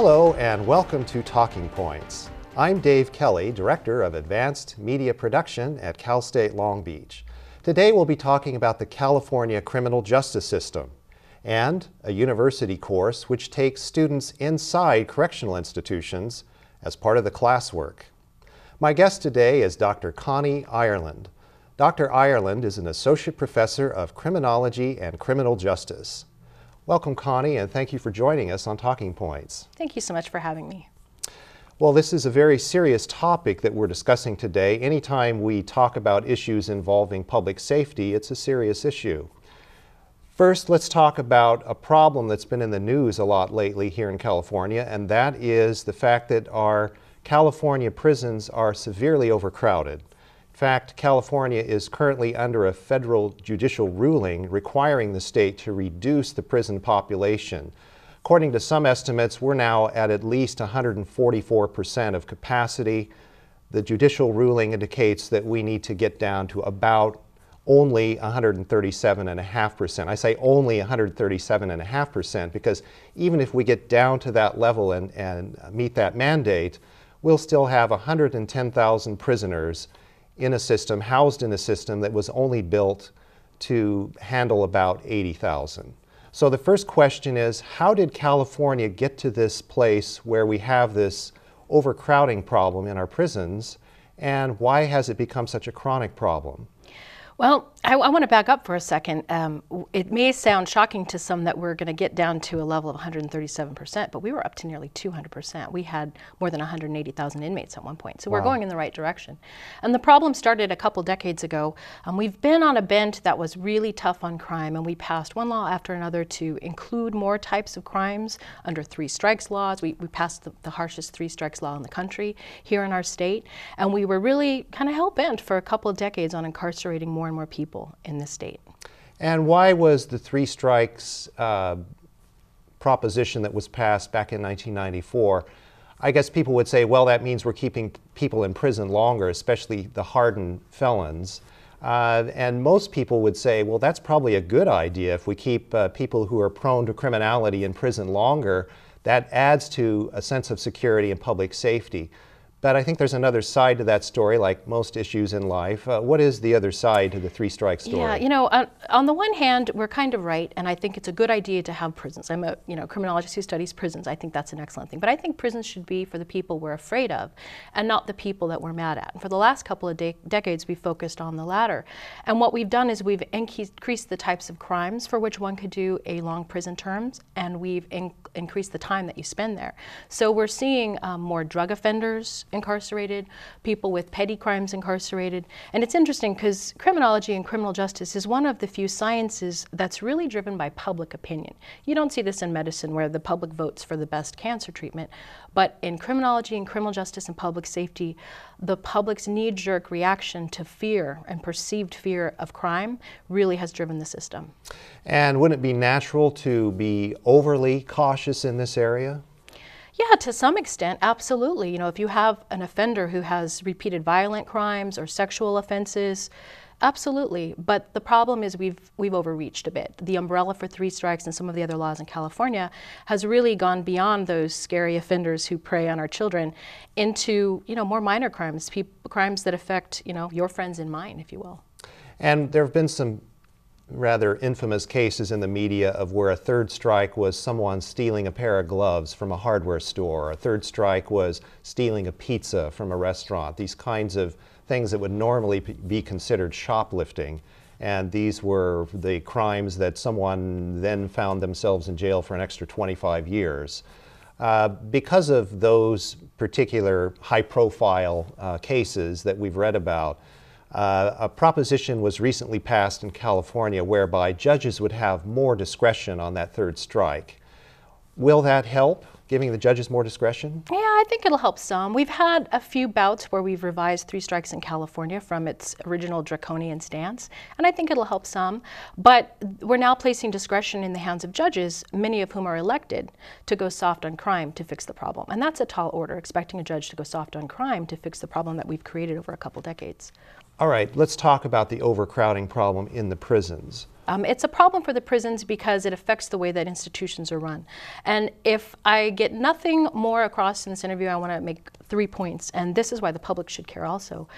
Hello and welcome to Talking Points. I'm Dave Kelly, Director of Advanced Media Production at Cal State Long Beach. Today we'll be talking about the California criminal justice system and a university course which takes students inside correctional institutions as part of the classwork. My guest today is Dr. Connie Ireland. Dr. Ireland is an Associate Professor of Criminology and Criminal Justice. Welcome, Connie, and thank you for joining us on Talking Points. Thank you so much for having me. Well, this is a very serious topic that we're discussing today. Anytime we talk about issues involving public safety, it's a serious issue. First, let's talk about a problem that's been in the news a lot lately here in California, and that is the fact that our California prisons are severely overcrowded. In fact, California is currently under a federal judicial ruling requiring the state to reduce the prison population. According to some estimates, we're now at least 144% of capacity. The judicial ruling indicates that we need to get down to about only 137.5%. I say only 137.5% because even if we get down to that level and meet that mandate, we'll still have 110,000 prisoners in a system, housed in a system that was only built to handle about 80,000. So the first question is, how did California get to this place where we have this overcrowding problem in our prisons, and why has it become such a chronic problem? Well, I want to back up for a second. It may sound shocking to some that we're going to get down to a level of 137%, but we were up to nearly 200%. We had more than 180,000 inmates at one point, so we're going in the right direction. And the problem started a couple decades ago. We've been on a bent that was really tough on crime, and we passed one law after another to include more types of crimes under three strikes laws. We passed the harshest three strikes law in the country here in our state, and we were really kind of hell-bent for a couple of decades on incarcerating more and more people in the state. And why was the three strikes proposition that was passed back in 1994? I guess people would say, well, that means we're keeping people in prison longer, especially the hardened felons. And most people would say, well, that's probably a good idea. If we keep people who are prone to criminality in prison longer, that adds to a sense of security and public safety. But I think there's another side to that story, like most issues in life. What is the other side to the three-strike story? Yeah, on the one hand, we're kind of right, and I think it's a good idea to have prisons. I'm a criminologist who studies prisons. I think that's an excellent thing. But I think prisons should be for the people we're afraid of, and not the people that we're mad at. And for the last couple of decades, we focused on the latter. And what we've done is we've increased the types of crimes for which one could do a long prison terms, and we've increased the time that you spend there. So we're seeing more drug offenders incarcerated, people with petty crimes incarcerated. And it's interesting because criminology and criminal justice is one of the few sciences that's really driven by public opinion. You don't see this in medicine where the public votes for the best cancer treatment, but in criminology and criminal justice and public safety, the public's knee-jerk reaction to fear and perceived fear of crime really has driven the system. And wouldn't it be natural to be overly cautious in this area? Yeah, to some extent, absolutely. If you have an offender who has repeated violent crimes or sexual offenses, absolutely. But the problem is we've overreached a bit. The umbrella for three strikes and some of the other laws in California has really gone beyond those scary offenders who prey on our children into, more minor crimes, crimes that affect, your friends and mine, if you will. And there have been some rather infamous cases in the media of where a third strike was someone stealing a pair of gloves from a hardware store. A third strike was stealing a pizza from a restaurant. These kinds of things that would normally be considered shoplifting. And these were the crimes that someone then found themselves in jail for an extra 25 years. Because of those particular high-profile cases that we've read about, a proposition was recently passed in California whereby judges would have more discretion on that third strike. Will that help, giving the judges more discretion? Yeah, I think it'll help some. We've had a few bouts where we've revised three strikes in California from its original draconian stance, and I think it'll help some. But we're now placing discretion in the hands of judges, many of whom are elected, to go soft on crime to fix the problem. And that's a tall order, expecting a judge to go soft on crime to fix the problem that we've created over a couple decades. All right, let's talk about the overcrowding problem in the prisons. It's a problem for the prisons because it affects the way that institutions are run. And if I get nothing more across in this interview, I want to make 3 points, and this is why the public should care also.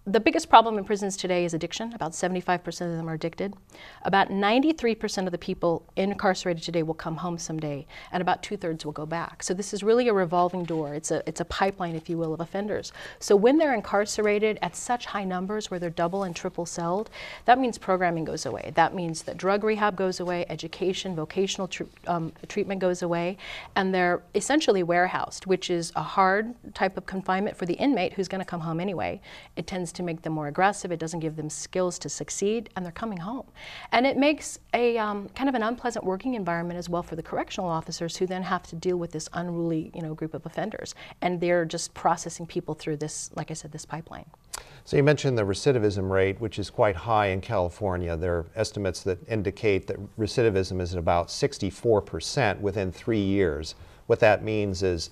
The biggest problem in prisons today is addiction. About 75% of them are addicted. About 93% of the people incarcerated today will come home someday, and about 2/3 will go back. So this is really a revolving door. It's a pipeline, if you will, of offenders. So when they're incarcerated at such high numbers where they're double and triple celled, that means programming goes away. That means that drug rehab goes away, education, vocational treatment goes away, and they're essentially warehoused, which is a hard type of confinement for the inmate who's going to come home anyway. It tends to make them more aggressive, it doesn't give them skills to succeed, and they're coming home. And it makes a kind of an unpleasant working environment as well for the correctional officers, who then have to deal with this unruly, group of offenders. And they're just processing people through this, like I said, this pipeline. So you mentioned the recidivism rate, which is quite high in California. There are estimates that indicate that recidivism is at about 64% within 3 years. What that means is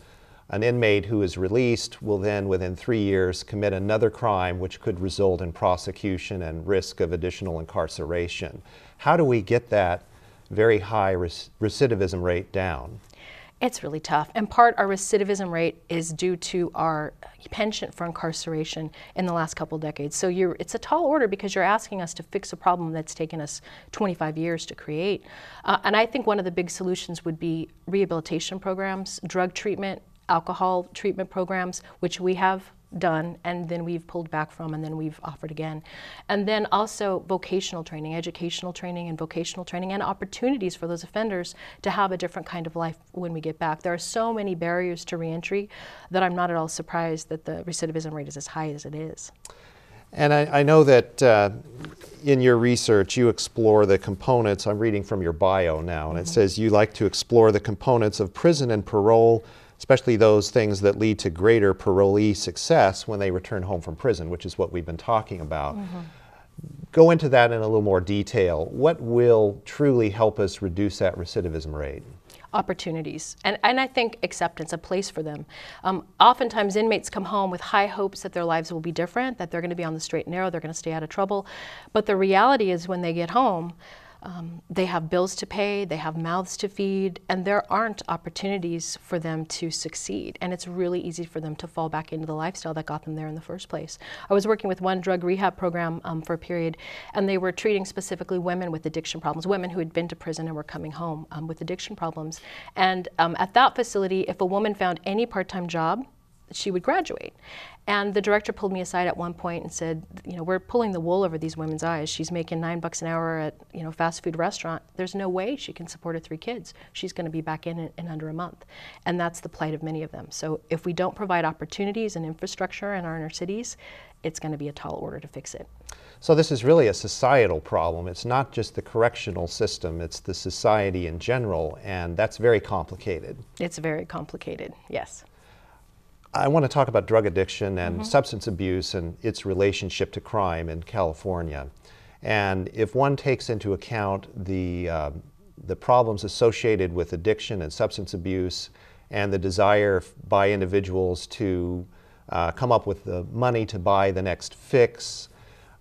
an inmate who is released will then, within 3 years, commit another crime which could result in prosecution and risk of additional incarceration. How do we get that very high recidivism rate down? It's really tough. In part, our recidivism rate is due to our penchant for incarceration in the last couple of decades. So it's a tall order because you're asking us to fix a problem that's taken us 25 years to create. And I think one of the big solutions would be rehabilitation programs, drug treatment, alcohol treatment programs, which we have done and then we've pulled back from and then we've offered again. And then also vocational training, educational training and vocational training, and opportunities for those offenders to have a different kind of life when we get back. There are so many barriers to reentry that I'm not at all surprised that the recidivism rate is as high as it is. And I know that in your research you explore the components, I'm reading from your bio now, and it says you like to explore the components of prison and parole, especially those things that lead to greater parolee success when they return home from prison, which is what we've been talking about. Go into that in a little more detail. What will truly help us reduce that recidivism rate? Opportunities, and I think acceptance, a place for them. Oftentimes inmates come home with high hopes that their lives will be different, that they're going to be on the straight and narrow, they're going to stay out of trouble. But the reality is when they get home, they have bills to pay, they have mouths to feed, and there aren't opportunities for them to succeed. And it's really easy for them to fall back into the lifestyle that got them there in the first place. I was working with one drug rehab program for a period, and they were treating specifically women with addiction problems, women who had been to prison and were coming home with addiction problems. And at that facility, if a woman found any part-time job, she would graduate. And the director pulled me aside at one point and said, we're pulling the wool over these women's eyes. She's making $9 an hour at a fast food restaurant. There's no way she can support her 3 kids. She's going to be back in under a month. And that's the plight of many of them. So if we don't provide opportunities and infrastructure in our inner cities, it's going to be a tall order to fix it. So this is really a societal problem. It's not just the correctional system, it's the society in general, and that's very complicated. It's very complicated, yes. I want to talk about drug addiction and substance abuse and its relationship to crime in California. And if one takes into account the problems associated with addiction and substance abuse and the desire by individuals to come up with the money to buy the next fix,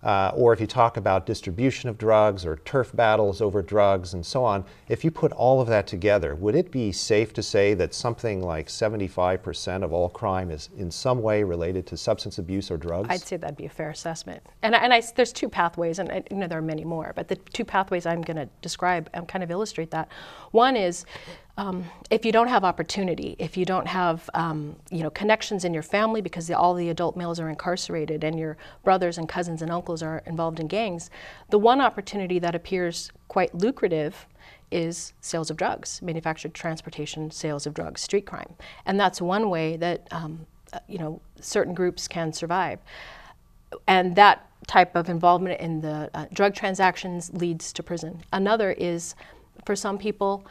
or if you talk about distribution of drugs or turf battles over drugs and so on, if you put all of that together, would it be safe to say that something like 75% of all crime is in some way related to substance abuse or drugs? I'd say that'd be a fair assessment. And there's 2 pathways, and there are many more, but the 2 pathways I'm going to describe and kind of illustrate that. One is if you don't have opportunity, if you don't have connections in your family because all the adult males are incarcerated and your brothers and cousins and uncles are involved in gangs, the one opportunity that appears quite lucrative is sales of drugs, manufactured transportation, sales of drugs, street crime. And that's one way that certain groups can survive. And that type of involvement in the drug transactions leads to prison. Another is, for some people,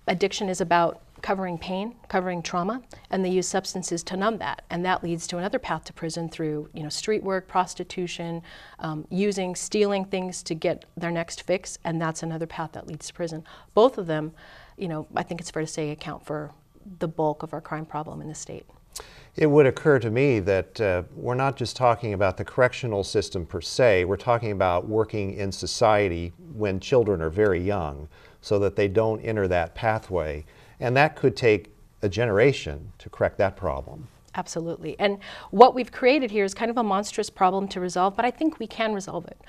addiction is about covering pain, covering trauma, and they use substances to numb that. And that leads to another path to prison through street work, prostitution, stealing things to get their next fix, and that's another path that leads to prison. Both of them, I think it's fair to say, account for the bulk of our crime problem in the state. It would occur to me that we're not just talking about the correctional system per se, we're talking about working in society when children are very young so that they don't enter that pathway. And that could take a generation to correct that problem. Absolutely. And what we've created here is kind of a monstrous problem to resolve, but I think we can resolve it.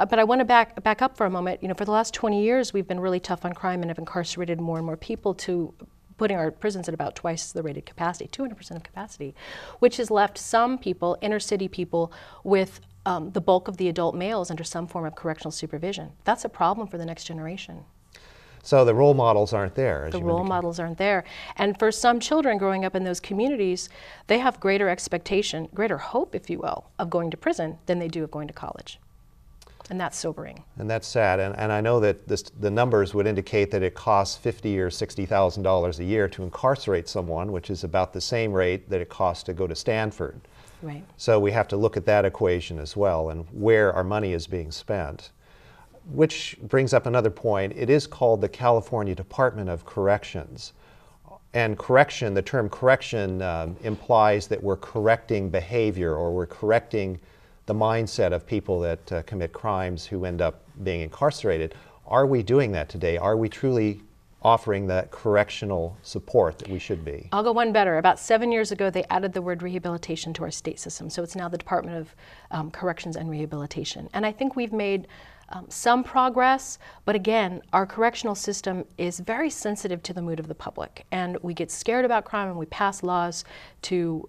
But I want to back up for a moment. You know, for the last 20 years, we've been really tough on crime and have incarcerated more and more people to putting our prisons at about twice the rated capacity, 200% of capacity, which has left some people, inner city people, with the bulk of the adult males under some form of correctional supervision. That's a problem for the next generation. So the role models aren't there. The role models aren't there. And for some children growing up in those communities, they have greater expectation, greater hope, if you will, of going to prison than they do of going to college. And that's sobering. And that's sad. And I know that the numbers would indicate that it costs $50,000 or $60,000 a year to incarcerate someone, which is about the same rate that it costs to go to Stanford. Right. So we have to look at that equation as well and where our money is being spent. Which brings up another point. It is called the California Department of Corrections. And correction, the term correction implies that we're correcting behavior or we're correcting the mindset of people that commit crimes who end up being incarcerated. Are we doing that today? Are we truly offering that correctional support that we should be? I'll go one better. About 7 years ago, they added the word rehabilitation to our state system. So it's now the Department of Corrections and Rehabilitation. And I think we've made some progress, but again, our correctional system is very sensitive to the mood of the public, and we get scared about crime and we pass laws to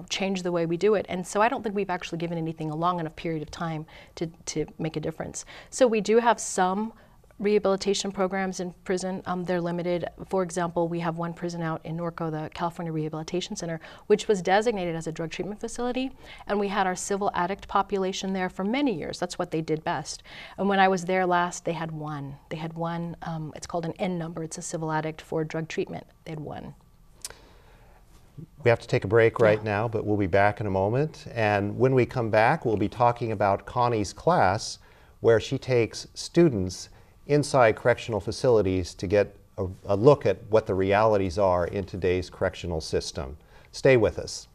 change the way we do it. And so I don't think we've actually given anything a long enough period of time to make a difference. So we do have some rehabilitation programs in prison. They're limited. For example, we have one prison out in Norco, the California Rehabilitation Center, which was designated as a drug treatment facility, and we had our civil addict population there for many years. That's what they did best. And when I was there last, they had one. They had one, it's called an N number. It's a civil addict for drug treatment. They had one. We have to take a break right now, but we'll be back in a moment. And when we come back, we'll be talking about Connie's class, where she takes students inside correctional facilities to get a look at what the realities are in today's correctional system. Stay with us.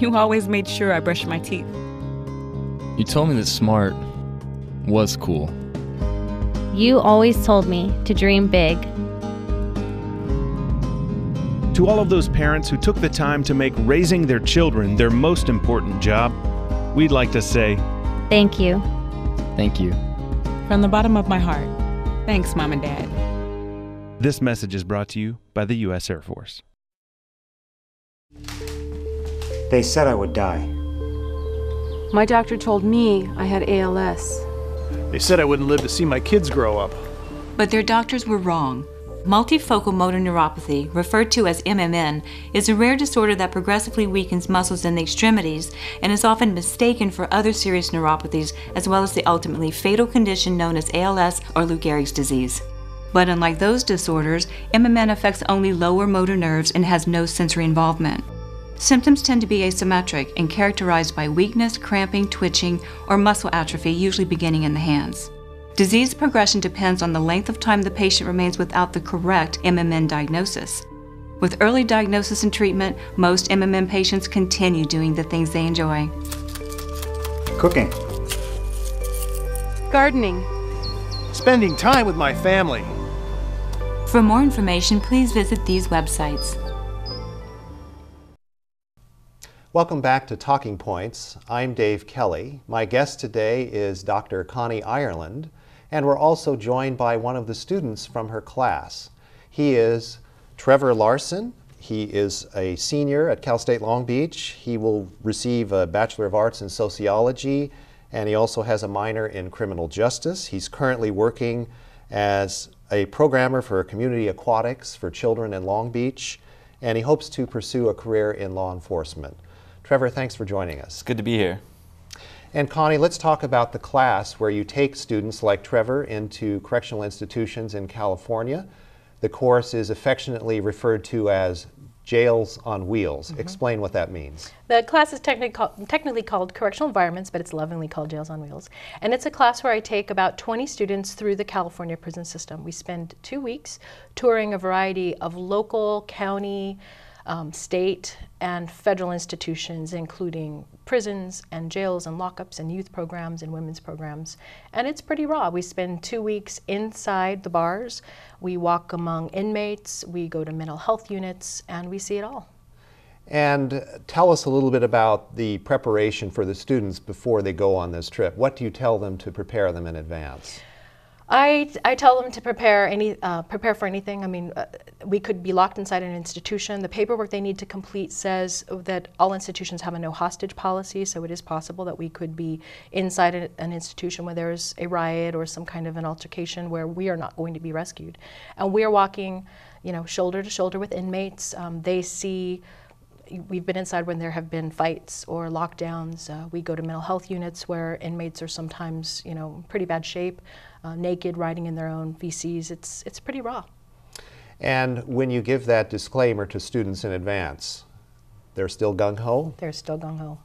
You always made sure I brushed my teeth. You told me that smart was cool. You always told me to dream big. To all of those parents who took the time to make raising their children their most important job, we'd like to say, thank you. Thank you. From the bottom of my heart, thanks, Mom and Dad. This message is brought to you by the U.S. Air Force. They said I would die. My doctor told me I had ALS. They said I wouldn't live to see my kids grow up. But their doctors were wrong. Multifocal motor neuropathy, referred to as MMN, is a rare disorder that progressively weakens muscles in the extremities and is often mistaken for other serious neuropathies, as well as the ultimately fatal condition known as ALS or Lou Gehrig's disease. But unlike those disorders, MMN affects only lower motor nerves and has no sensory involvement. Symptoms tend to be asymmetric and characterized by weakness, cramping, twitching, or muscle atrophy, usually beginning in the hands. Disease progression depends on the length of time the patient remains without the correct MMN diagnosis. With early diagnosis and treatment, most MMN patients continue doing the things they enjoy. Cooking. Gardening. Spending time with my family. For more information, please visit these websites. Welcome back to Talking Points. I'm Dave Kelly. My guest today is Dr. Connie Ireland, and we're also joined by one of the students from her class. He is Trevor Larson. He is a senior at Cal State Long Beach. He will receive a Bachelor of Arts in Sociology, and he also has a minor in Criminal Justice. He's currently working as a programmer for Community Aquatics for children in Long Beach, and he hopes to pursue a career in law enforcement. Trevor, thanks for joining us. It's good to be here. And Connie, let's talk about the class where you take students like Trevor into correctional institutions in California. The course is affectionately referred to as Jails on Wheels. Explain what that means. The class is technically called Correctional Environments, but it's lovingly called Jails on Wheels. And it's a class where I take about 20 students through the California prison system. We spend 2 weeks touring a variety of local, county, state, and federal institutions, including prisons and jails and lockups and youth programs and women's programs. And it's pretty raw. We spend 2 weeks inside the bars. We walk among inmates, we go to mental health units, and we see it all. And tell us a little bit about the preparation for the students before they go on this trip. What do you tell them to prepare them in advance? I tell them to prepare for anything. I mean, we could be locked inside an institution. The paperwork they need to complete says that all institutions have a no hostage policy, so it is possible that we could be inside an institution where there's a riot or some kind of an altercation where we are not going to be rescued. And we are walking, you know, shoulder to shoulder with inmates. They see. We've been inside when there have been fights or lockdowns. We go to mental health units where inmates are sometimes, you know, in pretty bad shape, naked, riding in their own feces. It's pretty raw. And when you give that disclaimer to students in advance, they're still gung-ho? They're still gung-ho.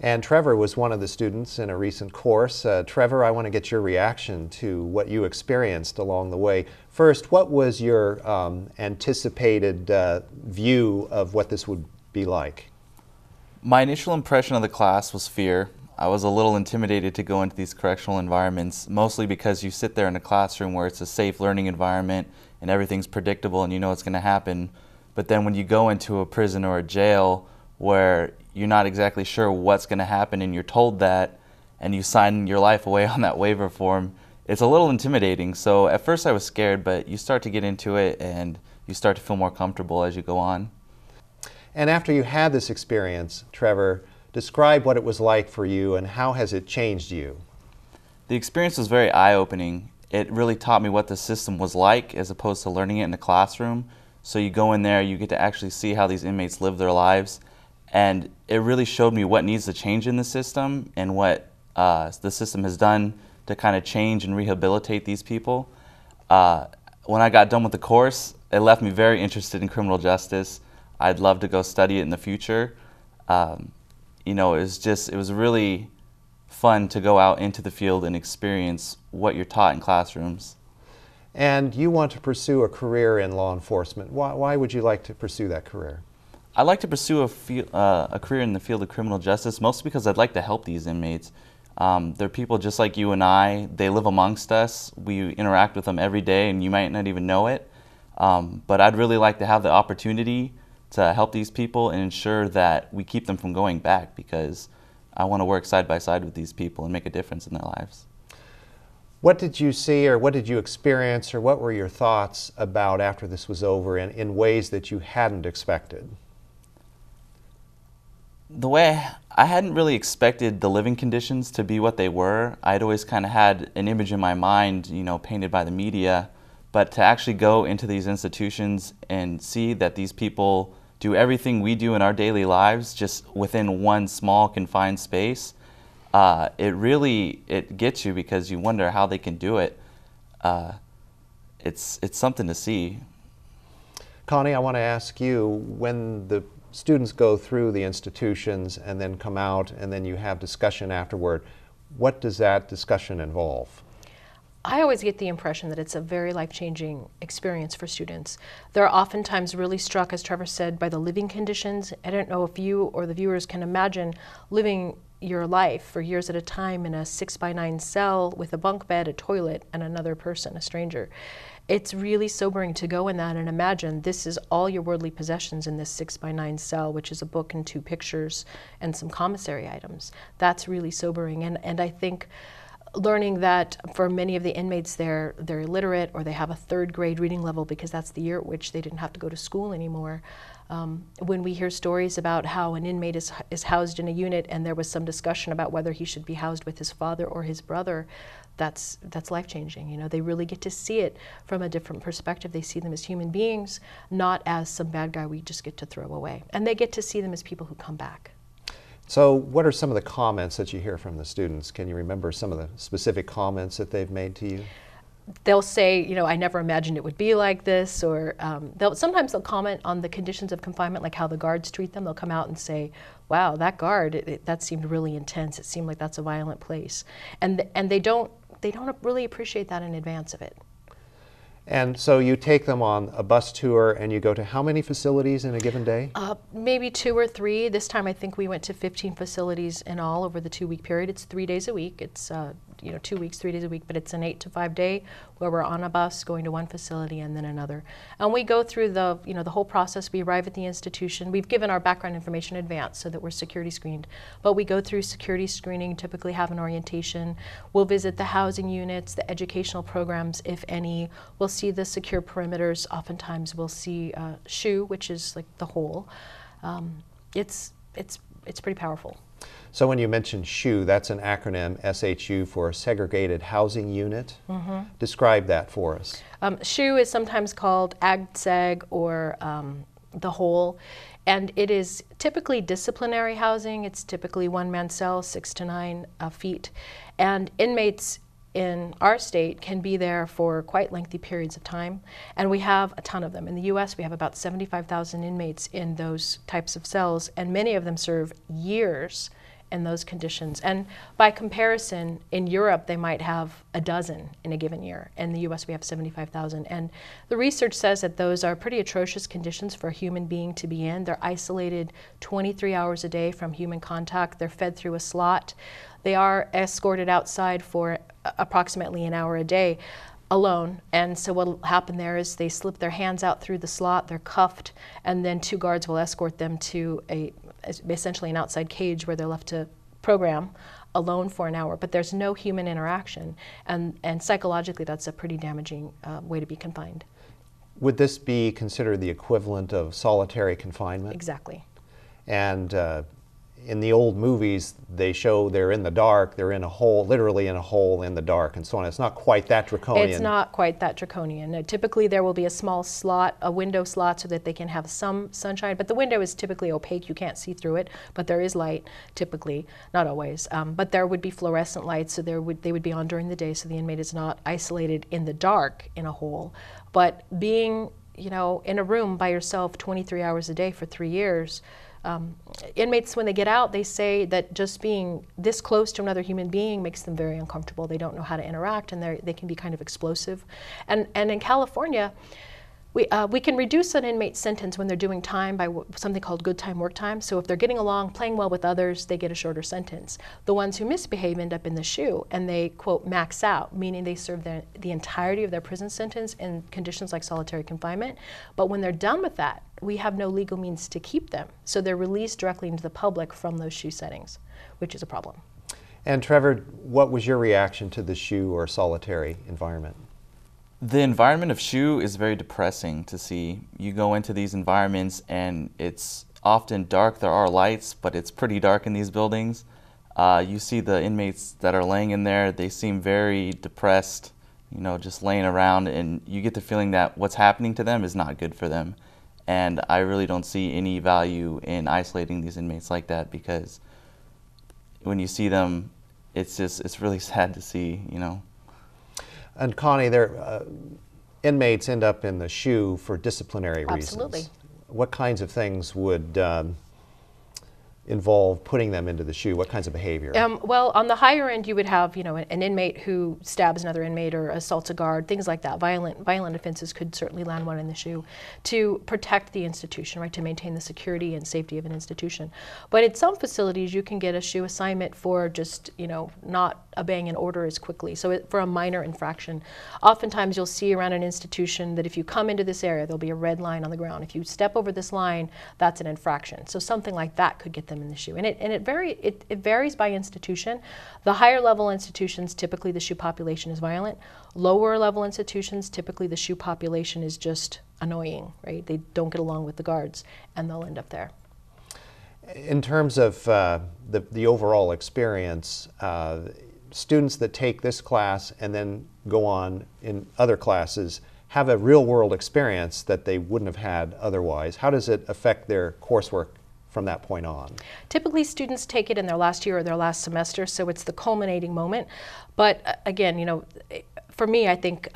And Trevor was one of the students in a recent course. Trevor, I want to get your reaction to what you experienced along the way. First, what was your anticipated view of what this would be like? My initial impression of the class was fear. I was a little intimidated to go into these correctional environments, mostly because you sit there in a classroom where it's a safe learning environment and everything's predictable and you know what's going to happen. But then when you go into a prison or a jail where you're not exactly sure what's going to happen and you're told that and you sign your life away on that waiver form, it's a little intimidating. So at first I was scared, but you start to get into it and you start to feel more comfortable as you go on. And after you had this experience, Trevor, describe what it was like for you and how has it changed you? The experience was very eye-opening. It really taught me what the system was like as opposed to learning it in the classroom. So you go in there, you get to actually see how these inmates live their lives. And it really showed me what needs to change in the system and what the system has done to kind of change and rehabilitate these people. When I got done with the course, it left me very interested in criminal justice. I'd love to go study it in the future. You know, it was really fun to go out into the field and experience what you're taught in classrooms. And you want to pursue a career in law enforcement. Why would you like to pursue that career? I'd like to pursue a career in the field of criminal justice, mostly because I'd like to help these inmates. They're people just like you and I. They live amongst us. We interact with them every day, and you might not even know it. But I'd really like to have the opportunity to help these people and ensure that we keep them from going back, because I want to work side by side with these people and make a difference in their lives. What did you see or what did you experience or what were your thoughts about after this was over in ways that you hadn't expected? The way I hadn't really expected the living conditions to be what they were. I'd always kind of had an image in my mind, you know, painted by the media, but to actually go into these institutions and see that these people do everything we do in our daily lives just within one small confined space, it gets you because you wonder how they can do it. It's something to see. Connie, I want to ask you, when the students go through the institutions and then come out and then you have discussion afterward, what does that discussion involve? I always get the impression that it's a very life-changing experience for students. They're oftentimes really struck, as Trevor said, by the living conditions. I don't know if you or the viewers can imagine living your life for years at a time in a 6x9 cell with a bunk bed, a toilet, and another person, a stranger. It's really sobering to go in that and imagine this is all your worldly possessions in this 6x9 cell, which is a book and 2 pictures and some commissary items. That's really sobering. And I think learning that for many of the inmates there, they're illiterate or they have a 3rd grade reading level because that's the year at which they didn't have to go to school anymore. When we hear stories about how an inmate is housed in a unit and there was some discussion about whether he should be housed with his father or his brother, that's life-changing. You know, they really get to see it from a different perspective. They see them as human beings, not as some bad guy we just get to throw away. And they get to see them as people who come back. So what are some of the comments that you hear from the students? Can you remember some of the specific comments that they've made to you? they'll say, you know, I never imagined it would be like this, or sometimes they'll comment on the conditions of confinement, like how the guards treat them. They'll come out and say, wow, that guard, that seemed really intense. It seemed like that's a violent place. And they don't really appreciate that in advance of it. And so you take them on a bus tour and you go to how many facilities in a given day? Maybe 2 or 3. This time I think we went to 15 facilities in all over the 2-week period. It's 3 days a week. It's 2 weeks, 3 days a week, but it's an 8 to 5 day where we're on a bus going to one facility and then another. And we go through the whole process. We arrive at the institution. We've given our background information in advance so that we're security screened. But we go through security screening, typically have an orientation. We'll visit the housing units, the educational programs, if any. We'll see the secure perimeters. Oftentimes we'll see SHU, which is like the whole. It's pretty powerful. So when you mention SHU, that's an acronym, SHU, for Segregated Housing Unit. Mm-hmm. Describe that for us. SHU is sometimes called AGSEG or the whole, and it is typically disciplinary housing. It's typically one-man cell, 6 to 9 feet, and inmates in our state can be there for quite lengthy periods of time, and we have a ton of them. In the U.S., we have about 75,000 inmates in those types of cells, and many of them serve years in those conditions. And by comparison, in Europe, they might have a dozen in a given year. In the US, we have 75,000. And the research says that those are pretty atrocious conditions for a human being to be in. They're isolated 23 hours a day from human contact. They're fed through a slot. They are escorted outside for approximately an hour a day alone. And so what will happen there is they slip their hands out through the slot, they're cuffed, and then 2 guards will escort them to essentially an outside cage where they're left to program alone for an hour. But there's no human interaction, and psychologically that's a pretty damaging way to be confined. Would this be considered the equivalent of solitary confinement? Exactly. And in the old movies, they show they're in the dark, they're in a hole, literally in a hole in the dark, and so on. It's not quite that draconian. It's not quite that draconian. Typically, there will be a small slot, a window slot, so that they can have some sunshine. But the window is typically opaque. You can't see through it, but there is light, typically, not always. But there would be fluorescent lights, so they would be on during the day, so the inmate is not isolated in the dark in a hole. But being, in a room by yourself 23 hours a day for 3 years, inmates, when they get out, they say that just being this close to another human being makes them very uncomfortable. They don't know how to interact, and they can be kind of explosive. And in California, we can reduce an inmate's sentence when they're doing time by something called good time, work time. So if they're getting along, playing well with others, they get a shorter sentence. The ones who misbehave end up in the SHU, and they, quote, max out, meaning they serve the entirety of their prison sentence in conditions like solitary confinement. But when they're done with that, we have no legal means to keep them. So they're released directly into the public from those SHU settings, which is a problem. And Trevor, what was your reaction to the SHU or solitary environment? The environment of SHU is very depressing to see. You go into these environments and it's often dark. There are lights, but it's pretty dark in these buildings. You see the inmates that are laying in there, they seem very depressed, just laying around, and you get the feeling that what's happening to them is not good for them. And I really don't see any value in isolating these inmates like that, because when you see them, it's really sad to see, And Connie, inmates end up in the SHU for disciplinary reasons. Absolutely. What kinds of things would involve putting them into the SHU? What kinds of behavior? Well, on the higher end, you would have, an inmate who stabs another inmate or assaults a guard, things like that. Violent offenses could certainly land one in the SHU to protect the institution, right, to maintain the security and safety of an institution. But in some facilities, you can get a SHU assignment for just, not obeying an order as quickly. So for a minor infraction, oftentimes you'll see around an institution that if you come into this area, there'll be a red line on the ground. If you step over this line, that's an infraction. So something like that could get them in the SHU. And it varies by institution. The higher level institutions, typically the SHU population is violent. Lower level institutions, typically the SHU population is just annoying, right? They don't get along with the guards, and they'll end up there. In terms of the overall experience, students that take this class and then go on in other classes have a real-world experience that they wouldn't have had otherwise. How does it affect their coursework from that point on? Typically, students take it in their last year or their last semester, so it's the culminating moment. But again, you know, for me, I think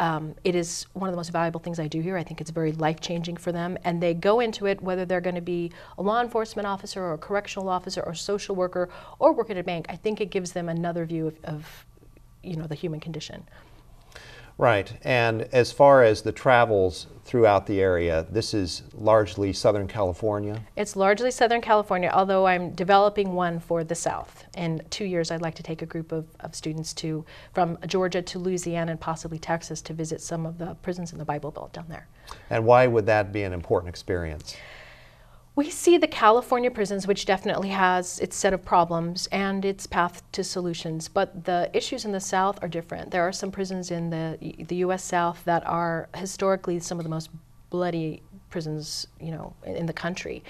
it is one of the most valuable things I do here. I think it's very life-changing for them, and they go into it whether they're going to be a law enforcement officer or a correctional officer or social worker or work at a bank. I think it gives them another view of you know, the human condition. Right, and as far as the travels throughout the area, this is largely Southern California? It's largely Southern California, although I'm developing one for the South. In 2 years, I'd like to take a group of students from Georgia to Louisiana and possibly Texas to visit some of the prisons in the Bible Belt down there. And why would that be an important experience? We see the California prisons, which definitely has its set of problems and its path to solutions, but the issues in the South are different. There are some prisons in the U.S. South that are historically some of the most bloody prisons, you know, in the country.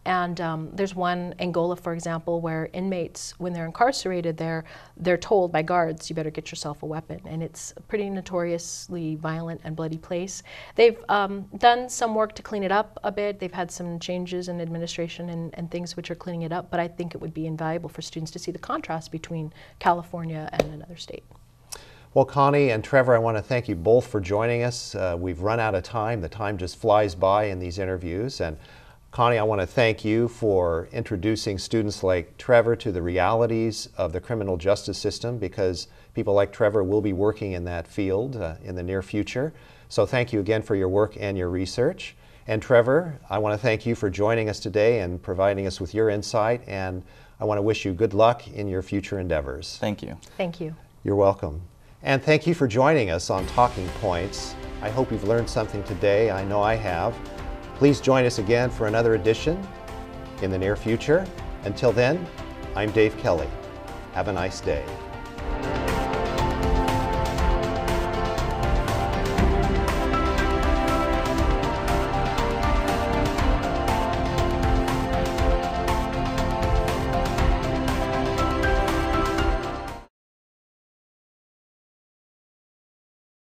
And there's one, Angola, for example, where inmates, when they're incarcerated there, they're told by guards, you better get yourself a weapon. And it's a pretty notoriously violent and bloody place. They've done some work to clean it up a bit. They've had some changes in administration and things which are cleaning it up. But I think it would be invaluable for students to see the contrast between California and another state. Well, Connie and Trevor, I want to thank you both for joining us. We've run out of time. The time just flies by in these interviews. And Connie, I want to thank you for introducing students like Trevor to the realities of the criminal justice system, because people like Trevor will be working in that field in the near future. So thank you again for your work and your research. And Trevor, I want to thank you for joining us today and providing us with your insight, and I want to wish you good luck in your future endeavors. Thank you. Thank you. You're welcome. And thank you for joining us on Talking Points. I hope you've learned something today. I know I have. Please join us again for another edition in the near future. Until then, I'm Dave Kelly. Have a nice day.